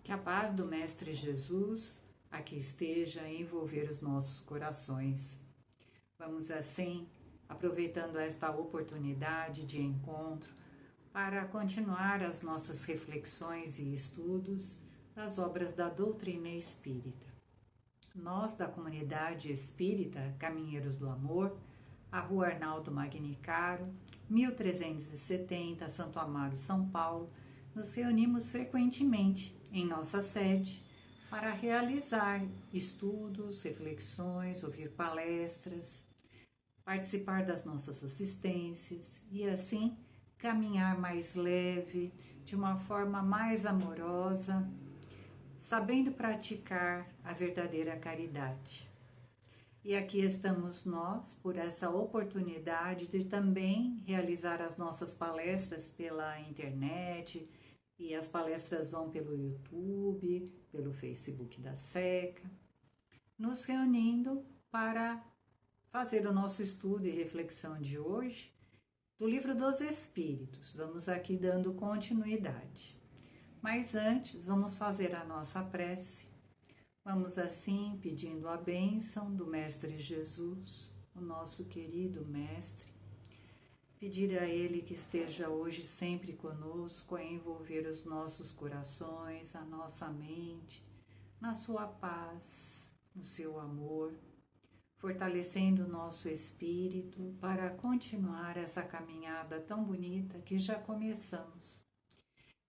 Que a paz do Mestre Jesus aqui esteja a envolver os nossos corações. Vamos assim, aproveitando esta oportunidade de encontro, para continuar as nossas reflexões e estudos das obras da doutrina espírita. Nós, da comunidade espírita Caminheiros do Amor, a Rua Arnaldo Magnicaro, 1370, Santo Amaro, São Paulo, nos reunimos frequentemente em nossa sede para realizar estudos, reflexões, ouvir palestras, participar das nossas assistências e assim caminhar mais leve, de uma forma mais amorosa, sabendo praticar a verdadeira caridade. E aqui estamos nós, por essa oportunidade de também realizar as nossas palestras pela internet, e as palestras vão pelo YouTube, pelo Facebook da SECA, nos reunindo para fazer o nosso estudo e reflexão de hoje do Livro dos Espíritos. Vamos aqui dando continuidade. Mas antes, vamos fazer a nossa prece. Vamos assim pedindo a bênção do Mestre Jesus, o nosso querido Mestre, pedir a Ele que esteja hoje sempre conosco, a envolver os nossos corações, a nossa mente, na sua paz, no seu amor, fortalecendo o nosso espírito para continuar essa caminhada tão bonita que já começamos.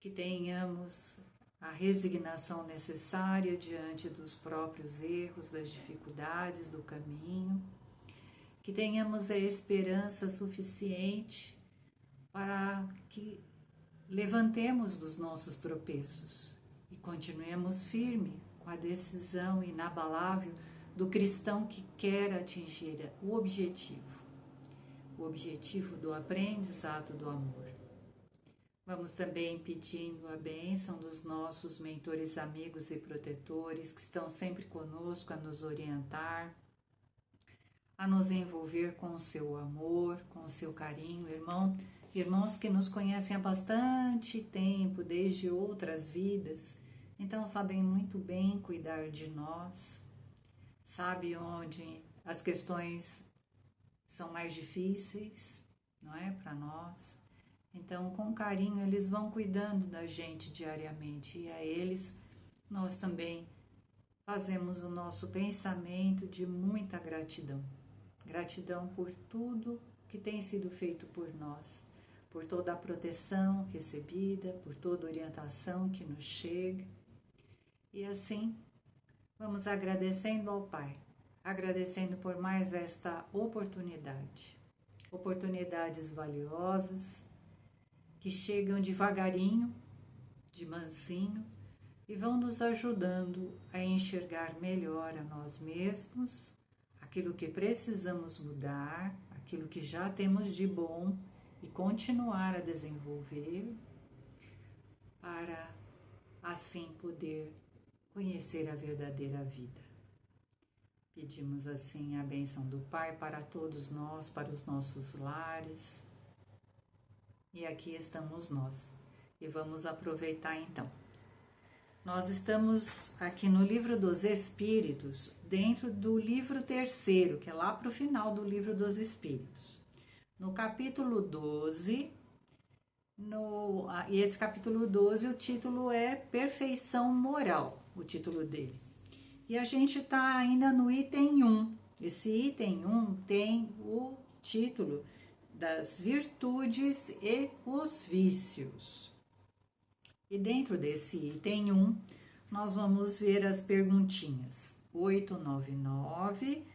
Que tenhamos a resignação necessária diante dos próprios erros, das dificuldades do caminho, que tenhamos a esperança suficiente para que levantemos dos nossos tropeços e continuemos firmes com a decisão inabalável do cristão que quer atingir o objetivo do aprendizado do amor. Vamos também pedindo a bênção dos nossos mentores, amigos e protetores que estão sempre conosco a nos orientar, a nos envolver com o seu amor, com o seu carinho, irmãos que nos conhecem há bastante tempo, desde outras vidas, então sabem muito bem cuidar de nós, sabem onde as questões são mais difíceis, não é, para nós. Então, com carinho, eles vão cuidando da gente diariamente e a eles nós também fazemos o nosso pensamento de muita gratidão. Gratidão por tudo que tem sido feito por nós, por toda a proteção recebida, por toda a orientação que nos chega. E assim, vamos agradecendo ao Pai, agradecendo por mais esta oportunidade. Oportunidades valiosas, que chegam devagarinho, de mansinho, e vão nos ajudando a enxergar melhor a nós mesmos, aquilo que precisamos mudar, aquilo que já temos de bom e continuar a desenvolver, para assim poder conhecer a verdadeira vida. Pedimos assim a bênção do Pai para todos nós, para os nossos lares. E aqui estamos nós. E vamos aproveitar então. Nós estamos aqui no Livro dos Espíritos, dentro do livro 3º, que é lá para o final do Livro dos Espíritos. No capítulo 12, e esse capítulo 12, o título é Perfeição Moral, o título dele. E a gente está ainda no item 1. Esse item 1 tem o título das virtudes e os vícios. E dentro desse item 1, nós vamos ver as perguntinhas 899,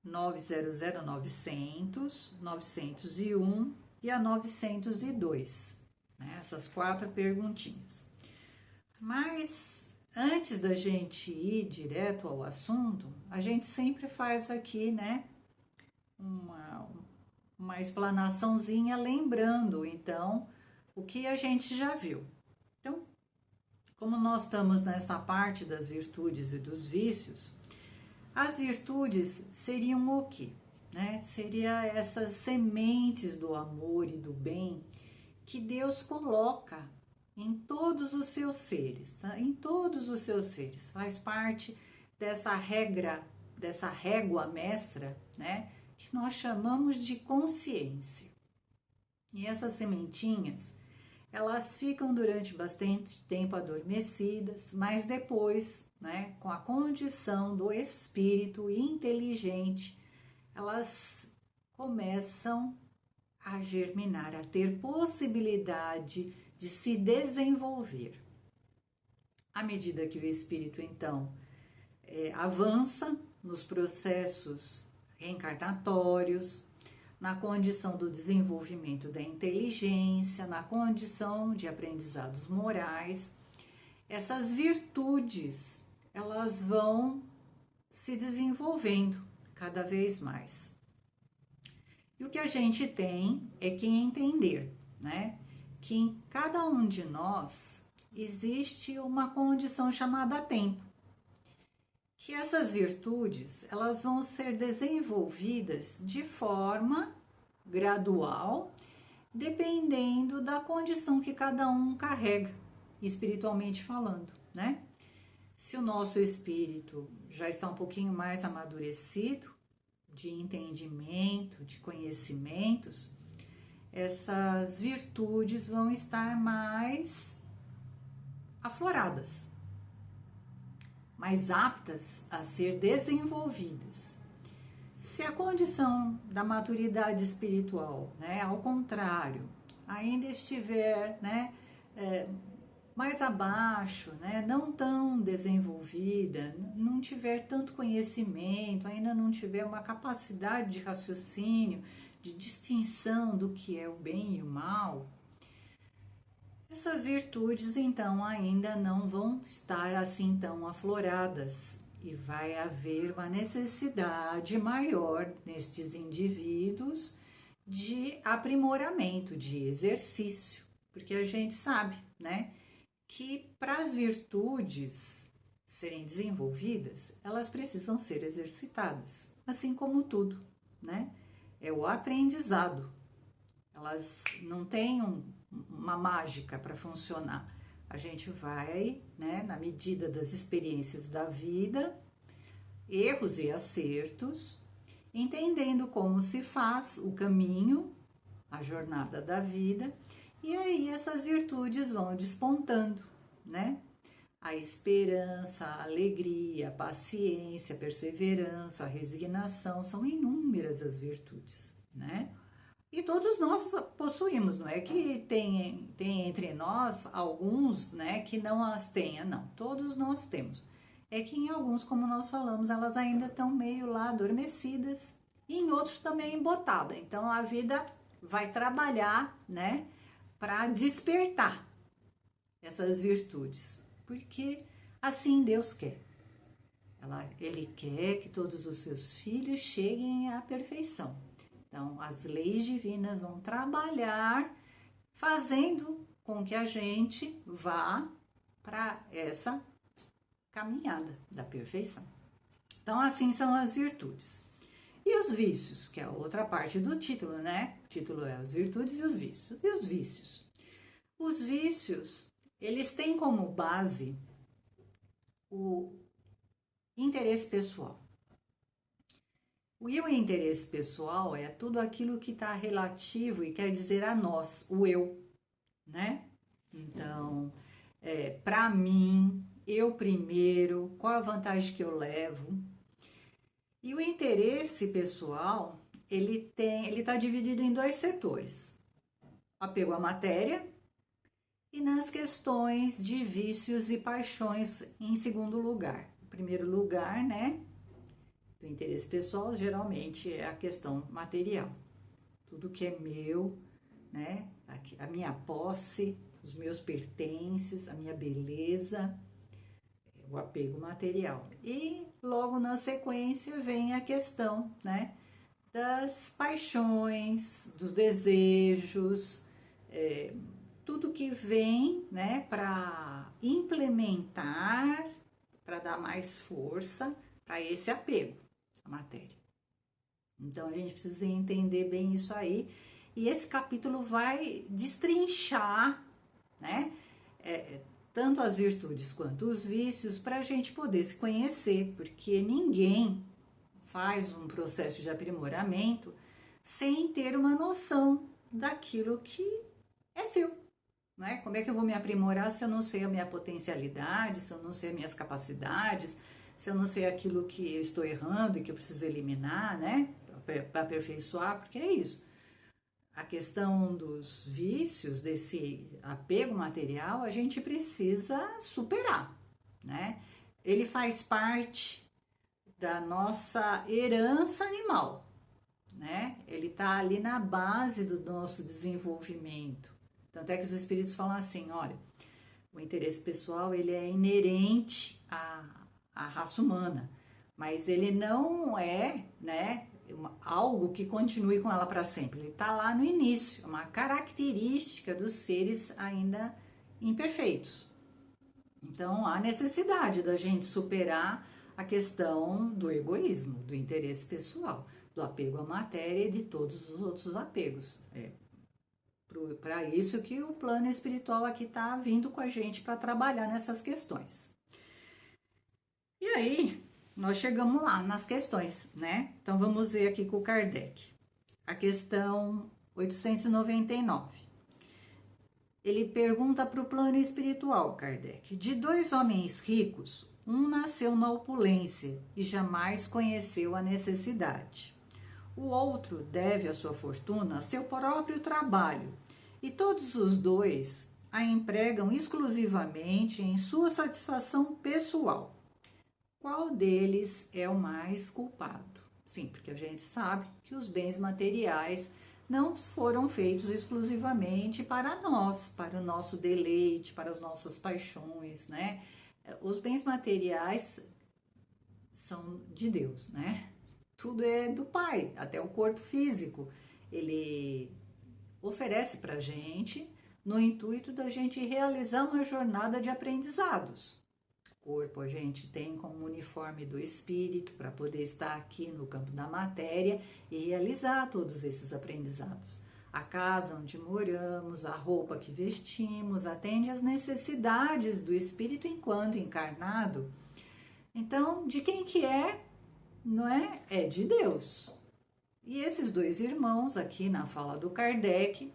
900, 900, 901 e a 902. Né? Essas 4 perguntinhas. Mas antes da gente ir direto ao assunto, a gente sempre faz aqui, né, uma explanaçãozinha, lembrando, então, o que a gente já viu. Então, como nós estamos nessa parte das virtudes e dos vícios, as virtudes seriam o quê? Né? Seria essas sementes do amor e do bem que Deus coloca em todos os seus seres, tá? Em todos os seus seres, faz parte dessa regra, dessa régua mestra, né? Que nós chamamos de consciência. E essas sementinhas, elas ficam durante bastante tempo adormecidas, mas depois, né, com a condição do espírito inteligente, elas começam a germinar, a ter possibilidade de se desenvolver. À medida que o espírito, então, avança nos processos reencarnatórios, na condição do desenvolvimento da inteligência, na condição de aprendizados morais, essas virtudes, elas vão se desenvolvendo cada vez mais. E o que a gente tem é que entender, né, que em cada um de nós existe uma condição chamada tempo, que essas virtudes, elas vão ser desenvolvidas de forma gradual, dependendo da condição que cada um carrega, espiritualmente falando, né? Se o nosso espírito já está um pouquinho mais amadurecido, de entendimento, de conhecimentos, essas virtudes vão estar mais afloradas, mais aptas a ser desenvolvidas. Se a condição da maturidade espiritual, né, ao contrário, ainda estiver, né, mais abaixo, né, não tão desenvolvida, não tiver tanto conhecimento, ainda não tiver uma capacidade de raciocínio, de distinção do que é o bem e o mal, essas virtudes, então, ainda não vão estar assim tão afloradas e vai haver uma necessidade maior nestes indivíduos de aprimoramento, de exercício, porque a gente sabe, né, que para as virtudes serem desenvolvidas, elas precisam ser exercitadas, assim como tudo, né? É o aprendizado. Elas não têm uma mágica para funcionar. A gente vai, né, na medida das experiências da vida, erros e acertos, entendendo como se faz o caminho, a jornada da vida, e aí essas virtudes vão despontando, né? A esperança, a alegria, a paciência, a perseverança, a resignação, são inúmeras as virtudes, né? E todos nós possuímos, não é que tem entre nós alguns, né, que não as tenha, não. Todos nós temos. É que em alguns, como nós falamos, elas ainda estão meio lá adormecidas e em outros também embotada. Então a vida vai trabalhar, né, para despertar essas virtudes, porque assim Deus quer. Ele quer que todos os seus filhos cheguem à perfeição. Então, as leis divinas vão trabalhar fazendo com que a gente vá para essa caminhada da perfeição. Então, assim são as virtudes. E os vícios, que é a outra parte do título, né? O título é as virtudes e os vícios. E os vícios? Os vícios, eles têm como base o interesse pessoal. E o interesse pessoal é tudo aquilo que está relativo e quer dizer a nós, o eu, né? Então, para mim, eu primeiro, qual a vantagem que eu levo? E o interesse pessoal, ele está dividido em dois setores: apego à matéria e nas questões de vícios e paixões em segundo lugar. Em primeiro lugar, né? Do interesse pessoal, geralmente é a questão material. Tudo que é meu, né? A minha posse, os meus pertences, a minha beleza, o apego material. E logo na sequência vem a questão, né, das paixões, dos desejos, tudo que vem, né, para implementar, para dar mais força para esse apego à matéria. Então a gente precisa entender bem isso aí. E esse capítulo vai destrinchar, né, tanto as virtudes quanto os vícios, para a gente poder se conhecer, porque ninguém faz um processo de aprimoramento sem ter uma noção daquilo que é seu. Não é? Como é que eu vou me aprimorar se eu não sei a minha potencialidade, se eu não sei as minhas capacidades, se eu não sei aquilo que eu estou errando e que eu preciso eliminar, né? Para aperfeiçoar, porque é isso. A questão dos vícios, desse apego material, a gente precisa superar, né? Ele faz parte da nossa herança animal, né? Ele tá ali na base do nosso desenvolvimento. Tanto é que os espíritos falam assim, olha, o interesse pessoal, ele é inerente à raça humana, mas ele não é, né, algo que continue com ela para sempre. Ele está lá no início, uma característica dos seres ainda imperfeitos. Então, há necessidade da gente superar a questão do egoísmo, do interesse pessoal, do apego à matéria e de todos os outros apegos. Para isso que o plano espiritual aqui está vindo com a gente para trabalhar nessas questões. E aí, nós chegamos lá nas questões, né? Então, vamos ver aqui com o Kardec. A questão 899. Ele pergunta para o plano espiritual, Kardec. De 2 homens ricos, um nasceu na opulência e jamais conheceu a necessidade. O outro deve a sua fortuna a seu próprio trabalho e todos os dois a empregam exclusivamente em sua satisfação pessoal. Qual deles é o mais culpado? Sim, porque a gente sabe que os bens materiais não foram feitos exclusivamente para nós, para o nosso deleite, para as nossas paixões, né? Os bens materiais são de Deus, né? Tudo é do Pai, até o corpo físico. Ele oferece para a gente no intuito da gente realizar uma jornada de aprendizados. Corpo a gente tem como uniforme do espírito para poder estar aqui no campo da matéria e realizar todos esses aprendizados. A casa onde moramos, a roupa que vestimos, atende às necessidades do espírito enquanto encarnado. Então, de quem que é? Não é? É de Deus. E esses 2 irmãos aqui na fala do Kardec,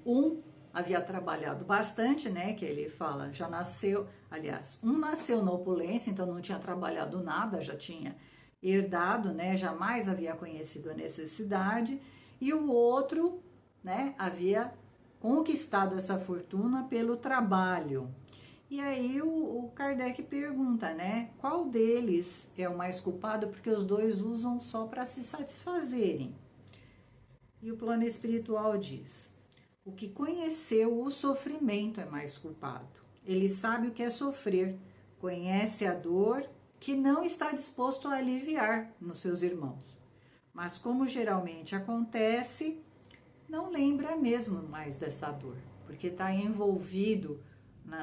um havia trabalhado bastante, né, que ele fala, já nasceu, aliás, um nasceu na opulência, então não tinha trabalhado nada, já tinha herdado, né, jamais havia conhecido a necessidade, e o outro, né, havia conquistado essa fortuna pelo trabalho. E aí o Kardec pergunta, né, qual deles é o mais culpado, porque os dois usam só para se satisfazerem. E o plano espiritual diz: o que conheceu o sofrimento é mais culpado. Ele sabe o que é sofrer, conhece a dor que não está disposto a aliviar nos seus irmãos. Mas como geralmente acontece, não lembra mesmo mais dessa dor, porque está envolvido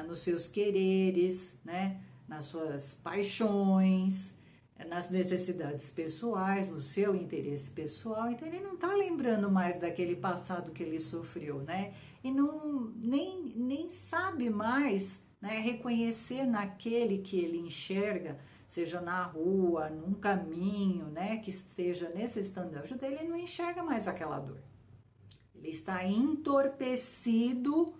nos seus quereres, né? Nas suas paixões, nas necessidades pessoais, no seu interesse pessoal, então ele não está lembrando mais daquele passado que ele sofreu, né? E nem sabe mais, né, reconhecer naquele que ele enxerga, seja na rua, num caminho, né, que esteja necessitando de ajuda, ele não enxerga mais aquela dor. Ele está entorpecido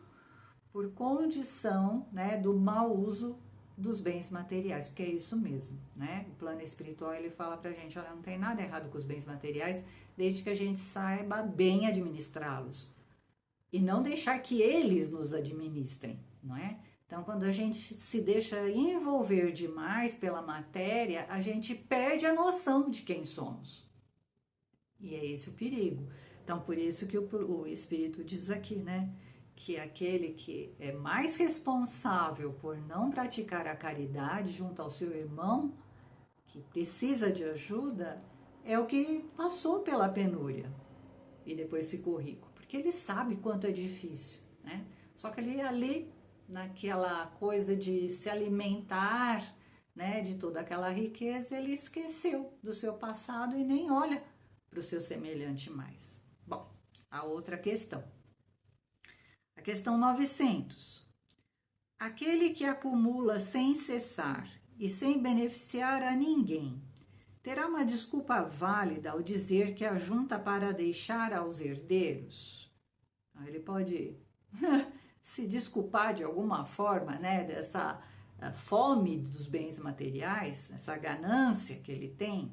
por condição, né, do mau uso dos bens materiais, porque é isso mesmo, né? O plano espiritual, ele fala pra gente, olha, não tem nada errado com os bens materiais, desde que a gente saiba bem administrá-los e não deixar que eles nos administrem, não é? Então, quando a gente se deixa envolver demais pela matéria, a gente perde a noção de quem somos. E é esse o perigo. Então, por isso que o Espírito diz aqui, né? Que aquele que é mais responsável por não praticar a caridade junto ao seu irmão, que precisa de ajuda, é o que passou pela penúria e depois ficou rico, porque ele sabe quanto é difícil, né? Só que ele ali, naquela coisa de se alimentar, né, de toda aquela riqueza, ele esqueceu do seu passado e nem olha para o seu semelhante mais. Bom, a outra questão. A questão 900. Aquele que acumula sem cessar e sem beneficiar a ninguém, terá uma desculpa válida ao dizer que ajunta para deixar aos herdeiros? Ele pode se desculpar de alguma forma, né, dessa fome dos bens materiais, essa ganância que ele tem.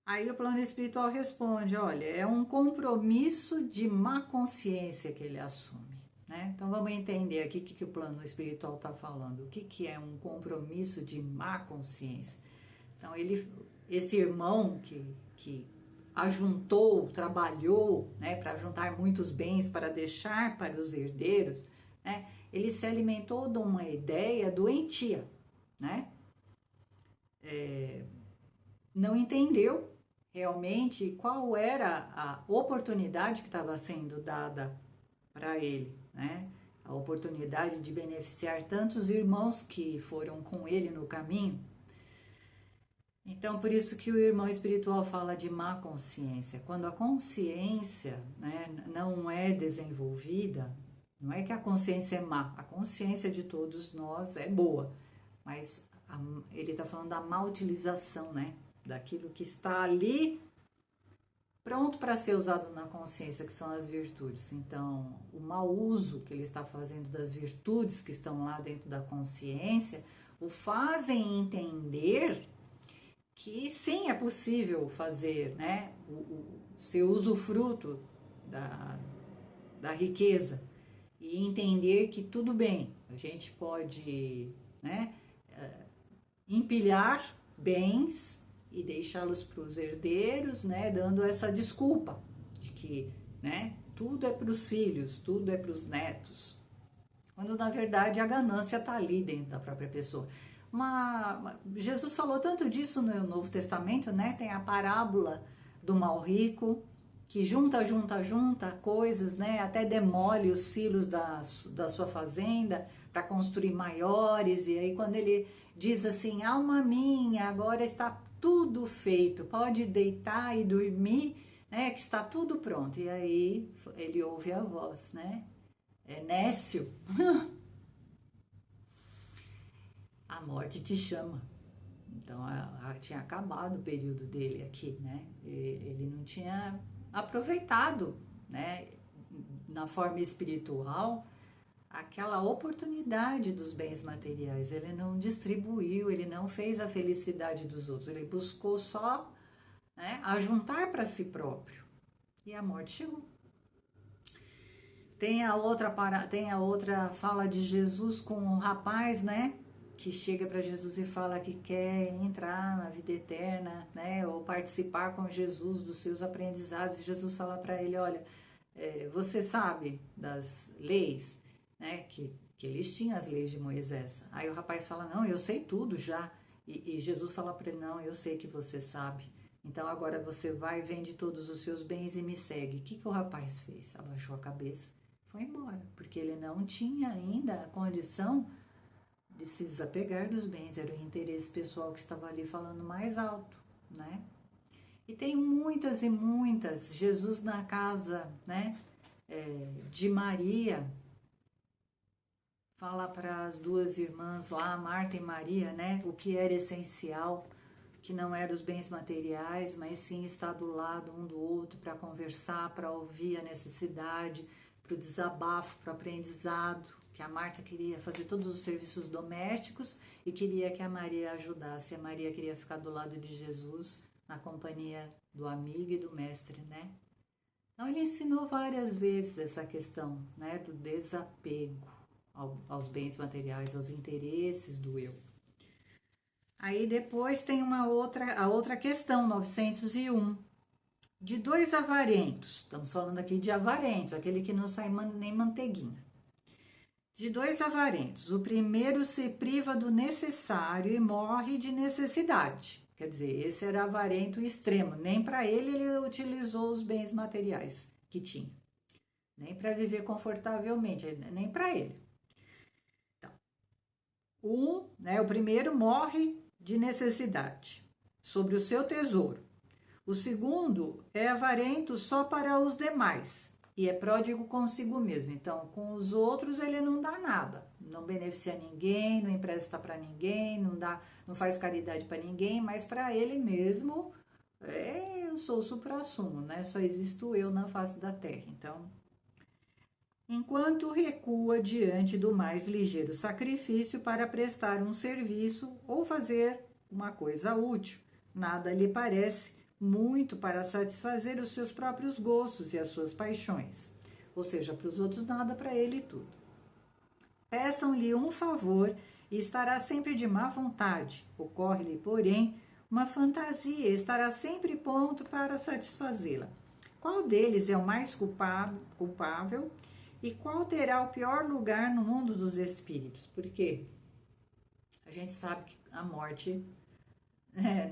Aí o plano espiritual responde, olha, é um compromisso de má consciência que ele assume, né? Então vamos entender aqui o que o plano espiritual está falando. O que é um compromisso de má consciência? Então esse irmão que ajuntou, trabalhou, né, para juntar muitos bens para deixar para os herdeiros, né, ele se alimentou de uma ideia doentia, né? Não entendeu realmente qual era a oportunidade que estava sendo dada para ele, né? A oportunidade de beneficiar tantos irmãos que foram com ele no caminho. Então, por isso que o irmão espiritual fala de má consciência. Quando a consciência, né, não é desenvolvida, não é que a consciência é má, a consciência de todos nós é boa, mas ele está falando da má utilização, né, daquilo que está ali pronto para ser usado na consciência, que são as virtudes. Então, o mau uso que ele está fazendo das virtudes que estão lá dentro da consciência o fazem entender que sim, é possível fazer, né, ser usufruto da riqueza e entender que tudo bem, a gente pode, né, empilhar bens e deixá-los para os herdeiros, né, dando essa desculpa de que, né, tudo é para os filhos, tudo é para os netos, quando na verdade a ganância está ali dentro da própria pessoa. Jesus falou tanto disso no Novo Testamento, né? Tem a parábola do mal rico, que junta coisas, né? Até demole os silos da sua fazenda para construir maiores. E aí quando ele diz assim, alma minha, agora está tudo feito, pode deitar e dormir, né? Que está tudo pronto. E aí ele ouve a voz, né? É nécio. A morte te chama. Então, tinha acabado o período dele aqui, né? Ele não tinha aproveitado, né, na forma espiritual, aquela oportunidade dos bens materiais. Ele não distribuiu, ele não fez a felicidade dos outros. Ele buscou só, né, ajuntar para si próprio. E a morte chegou. Tem a outra fala de Jesus com um rapaz, né, que chega para Jesus e fala que quer entrar na vida eterna, né, ou participar com Jesus dos seus aprendizados. E Jesus fala para ele, olha, você sabe das leis, né, que eles tinham as leis de Moisés. Aí o rapaz fala, não, eu sei tudo já. E Jesus fala para ele, não, eu sei que você sabe. Então agora você vai, vende todos os seus bens e me segue. O que o rapaz fez? Abaixou a cabeça, foi embora, porque ele não tinha ainda a condição de se desapegar dos bens, era o interesse pessoal que estava ali falando mais alto, né? E tem muitas e muitas, Jesus na casa, né, de Maria, fala para as duas irmãs lá, Marta e Maria, né, o que era essencial, que não eram os bens materiais, mas sim estar do lado um do outro para conversar, para ouvir a necessidade, para o desabafo, para o aprendizado, que a Marta queria fazer todos os serviços domésticos e queria que a Maria ajudasse. A Maria queria ficar do lado de Jesus, na companhia do amigo e do mestre, né? Então ele ensinou várias vezes essa questão, né, do desapego aos bens materiais, aos interesses do eu. Aí depois tem a outra questão, 901. De dois avarentos, estamos falando aqui de avarentos, aquele que não sai nem manteiguinha. De dois avarentos, o primeiro se priva do necessário e morre de necessidade. Quer dizer, esse era avarento extremo. Nem para ele utilizou os bens materiais que tinha. Nem para viver confortavelmente, nem para ele. Então, o primeiro morre de necessidade sobre o seu tesouro. O segundo é avarento só para os demais. e é pródigo consigo mesmo. Então, com os outros ele não dá nada, não beneficia ninguém, não empresta para ninguém, não faz caridade para ninguém, mas para ele mesmo, eu sou o suprassumo, né? Só existo eu na face da terra. Então, enquanto recua diante do mais ligeiro sacrifício para prestar um serviço ou fazer uma coisa útil, nada lhe parece muito para satisfazer os seus próprios gostos e as suas paixões. Ou seja, para os outros nada, para ele tudo. Peçam-lhe um favor e estará sempre de má vontade. Ocorre-lhe, porém, uma fantasia e estará sempre pronto para satisfazê-la. Qual deles é o mais culpável e qual terá o pior lugar no mundo dos espíritos? Porque a gente sabe que a morte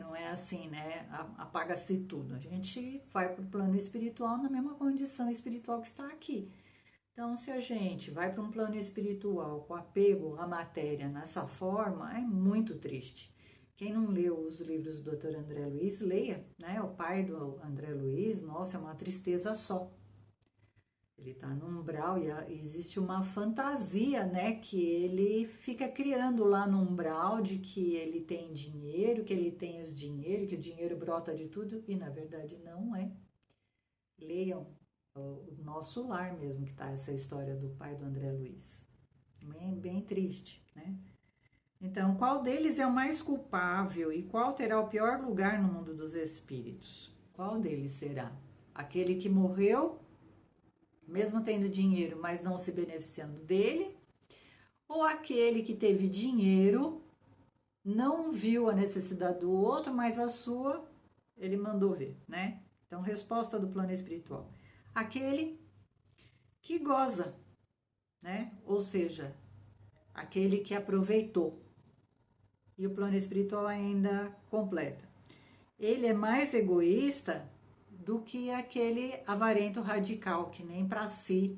não é assim, né? Apaga-se tudo. A gente vai para o plano espiritual na mesma condição espiritual que está aqui. Então, se a gente vai para um plano espiritual com apego à matéria nessa forma, é muito triste. Quem não leu os livros do Dr. André Luiz, leia, né? O pai do André Luiz, nossa, é uma tristeza só. Ele está no umbral e existe uma fantasia, né, que ele fica criando lá no umbral de que ele tem dinheiro, que ele tem os dinheiro, que o dinheiro brota de tudo, e na verdade não é. Leiam o Nosso Lar mesmo, que está essa história do pai do André Luiz. Bem triste, né? Então, qual deles é o mais culpável e qual terá o pior lugar no mundo dos espíritos? Qual deles será? Aquele que morreu mesmo tendo dinheiro, mas não se beneficiando dele, ou aquele que teve dinheiro, não viu a necessidade do outro, mas a sua ele mandou ver, né? Então, resposta do plano espiritual. Aquele que goza, né? Ou seja, aquele que aproveitou. E o plano espiritual ainda completa. Ele é mais egoísta do que aquele avarento radical que nem para si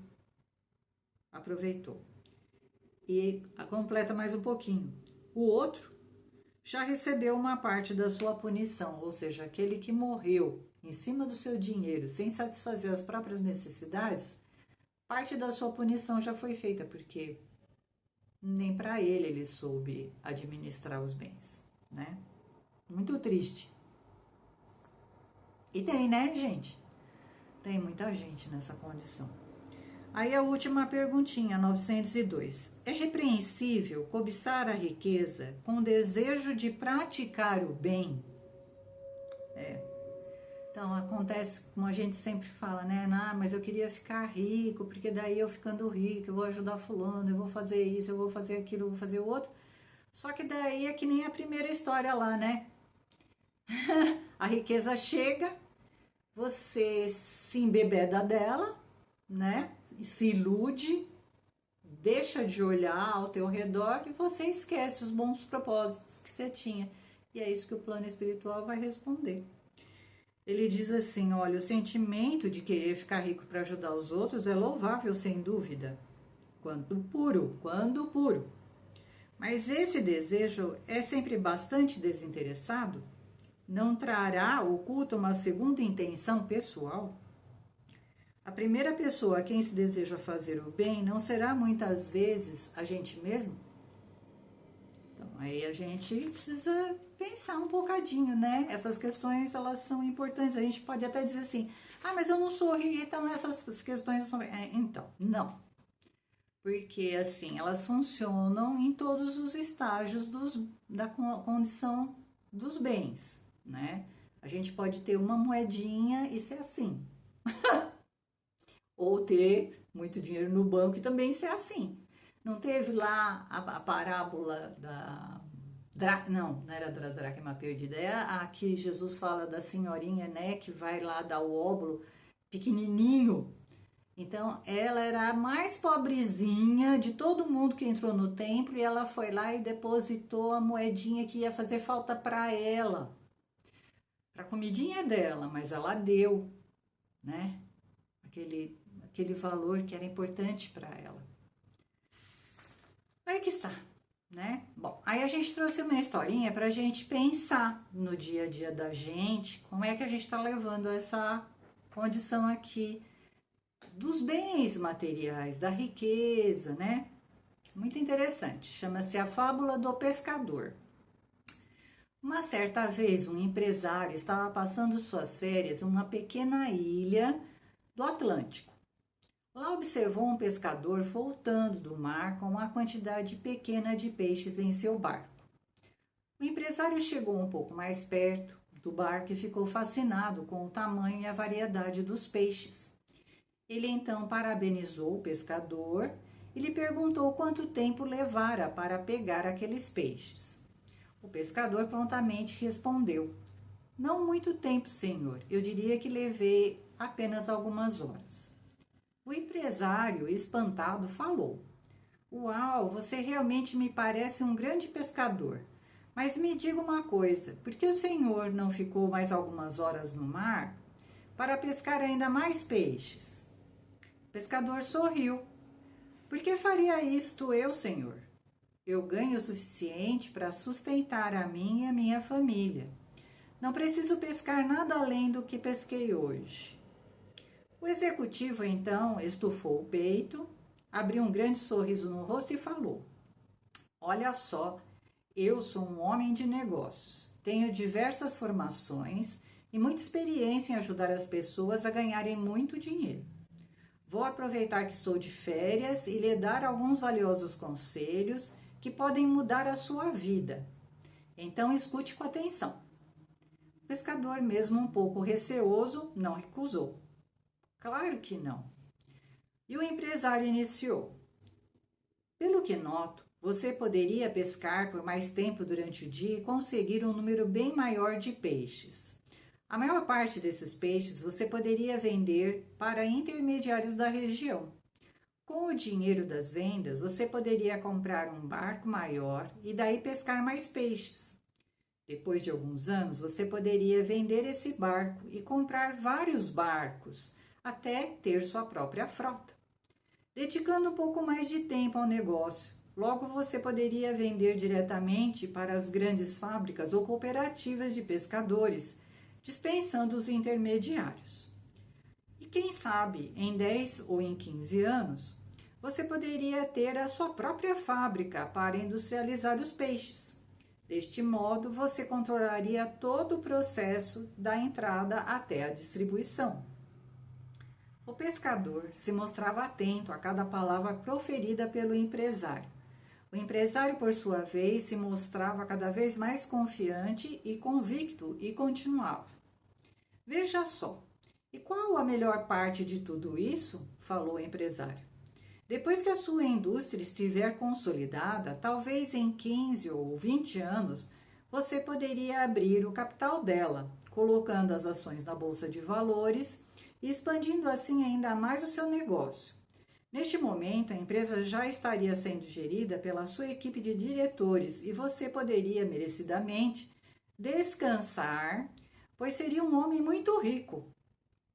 aproveitou. E completa mais um pouquinho. O outro já recebeu uma parte da sua punição, ou seja, aquele que morreu em cima do seu dinheiro sem satisfazer as próprias necessidades, parte da sua punição já foi feita, porque nem para ele soube administrar os bens, né? Muito triste. E tem, né, gente? Tem muita gente nessa condição. Aí a última perguntinha, 902. É repreensível cobiçar a riqueza com desejo de praticar o bem? Então, acontece, como a gente sempre fala, né? Mas eu queria ficar rico, porque daí eu ficando rico, eu vou ajudar fulano, eu vou fazer isso, eu vou fazer aquilo, eu vou fazer o outro. Só que daí é que nem a primeira história lá, né? A riqueza chega, você se embebeda dela, né? Se ilude, deixa de olhar ao teu redor e você esquece os bons propósitos que você tinha. E é isso que o plano espiritual vai responder. Ele diz assim, olha, o sentimento de querer ficar rico para ajudar os outros é louvável, sem dúvida, quando puro. Mas esse desejo é sempre bastante desinteressado? Não trará oculta uma segunda intenção pessoal? A primeira pessoa a quem se deseja fazer o bem não será muitas vezes a gente mesmo? Então, aí a gente precisa pensar um bocadinho, né? Essas questões, elas são importantes. A gente pode até dizer assim, mas eu não sou rica, então essas questões não são... Então, não. Porque, assim, elas funcionam em todos os estágios da condição dos bens, né? A gente pode ter uma moedinha e ser assim. Ou ter muito dinheiro no banco e também ser assim. Não teve lá a parábola da... Não era da dracma perdida, é a que Jesus fala da senhorinha, né, que vai lá dar o óbolo pequenininho. Então, ela era a mais pobrezinha de todo mundo que entrou no templo e ela foi lá e depositou a moedinha que ia fazer falta para ela. Para a comidinha dela, mas ela deu, né, aquele valor que era importante para ela. Aí que está, né? Bom, aí a gente trouxe uma historinha para a gente pensar no dia a dia da gente, como é que a gente está levando essa condição aqui dos bens materiais, da riqueza, né? Muito interessante, chama-se a fábula do pescador. Uma certa vez, um empresário estava passando suas férias em uma pequena ilha do Atlântico. Lá observou um pescador voltando do mar com uma quantidade pequena de peixes em seu barco. O empresário chegou um pouco mais perto do barco e ficou fascinado com o tamanho e a variedade dos peixes. Ele então parabenizou o pescador e lhe perguntou quanto tempo levara para pegar aqueles peixes. O pescador prontamente respondeu: "Não muito tempo, senhor. Eu diria que levei apenas algumas horas." O empresário, espantado, falou: "Uau, você realmente me parece um grande pescador. Mas me diga uma coisa, por que o senhor não ficou mais algumas horas no mar para pescar ainda mais peixes?" O pescador sorriu. "Por que faria isto eu, senhor? Eu ganho o suficiente para sustentar a mim e a minha família. Não preciso pescar nada além do que pesquei hoje." O executivo então estufou o peito, abriu um grande sorriso no rosto e falou: "Olha só, eu sou um homem de negócios, tenho diversas formações e muita experiência em ajudar as pessoas a ganharem muito dinheiro. Vou aproveitar que estou de férias e lhe dar alguns valiosos conselhos que podem mudar a sua vida. Então escute com atenção." O pescador, mesmo um pouco receoso, não recusou. Claro que não. E o empresário iniciou: "Pelo que noto, você poderia pescar por mais tempo durante o dia e conseguir um número bem maior de peixes. A maior parte desses peixes você poderia vender para intermediários da região. Com o dinheiro das vendas, você poderia comprar um barco maior e daí pescar mais peixes. Depois de alguns anos, você poderia vender esse barco e comprar vários barcos, até ter sua própria frota. Dedicando um pouco mais de tempo ao negócio, logo você poderia vender diretamente para as grandes fábricas ou cooperativas de pescadores, dispensando os intermediários. E quem sabe, em 10 ou em 15 anos, você poderia ter a sua própria fábrica para industrializar os peixes. Deste modo, você controlaria todo o processo da entrada até a distribuição." O pescador se mostrava atento a cada palavra proferida pelo empresário. O empresário, por sua vez, se mostrava cada vez mais confiante e convicto e continuava: "Veja só, e qual a melhor parte de tudo isso?" falou o empresário. "Depois que a sua indústria estiver consolidada, talvez em 15 ou 20 anos, você poderia abrir o capital dela, colocando as ações na bolsa de valores e expandindo assim ainda mais o seu negócio. Neste momento, a empresa já estaria sendo gerida pela sua equipe de diretores e você poderia merecidamente descansar, pois seria um homem muito rico.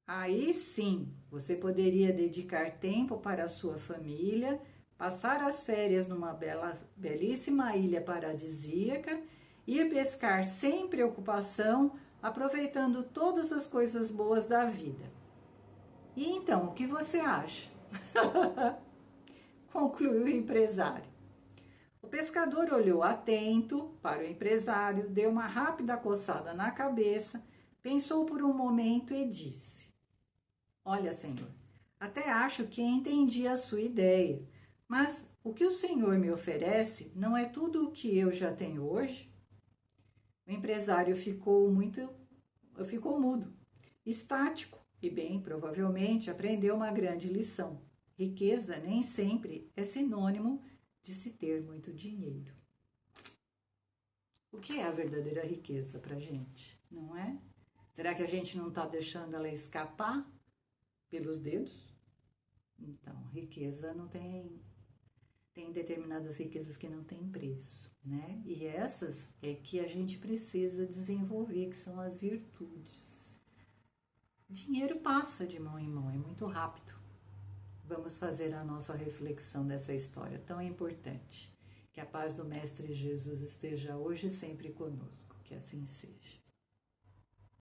Aí sim, você poderia dedicar tempo para a sua família, passar as férias numa belíssima ilha paradisíaca, ir pescar sem preocupação, aproveitando todas as coisas boas da vida. E então, o que você acha?" concluiu o empresário. O pescador olhou atento para o empresário, deu uma rápida coçada na cabeça, pensou por um momento e disse: "Olha, senhor, até acho que entendi a sua ideia, mas o que o senhor me oferece não é tudo o que eu já tenho hoje?" O empresário ficou mudo, estático e bem provavelmente aprendeu uma grande lição. Riqueza nem sempre é sinônimo de se ter muito dinheiro. O que é a verdadeira riqueza para a gente, não é? Será que a gente não está deixando ela escapar pelos dedos? Então, riqueza não tem determinadas riquezas que não têm preço, né? E essas é que a gente precisa desenvolver, que são as virtudes. Dinheiro passa de mão em mão, é muito rápido. Vamos fazer a nossa reflexão dessa história tão importante. Que a paz do Mestre Jesus esteja hoje e sempre conosco. Que assim seja.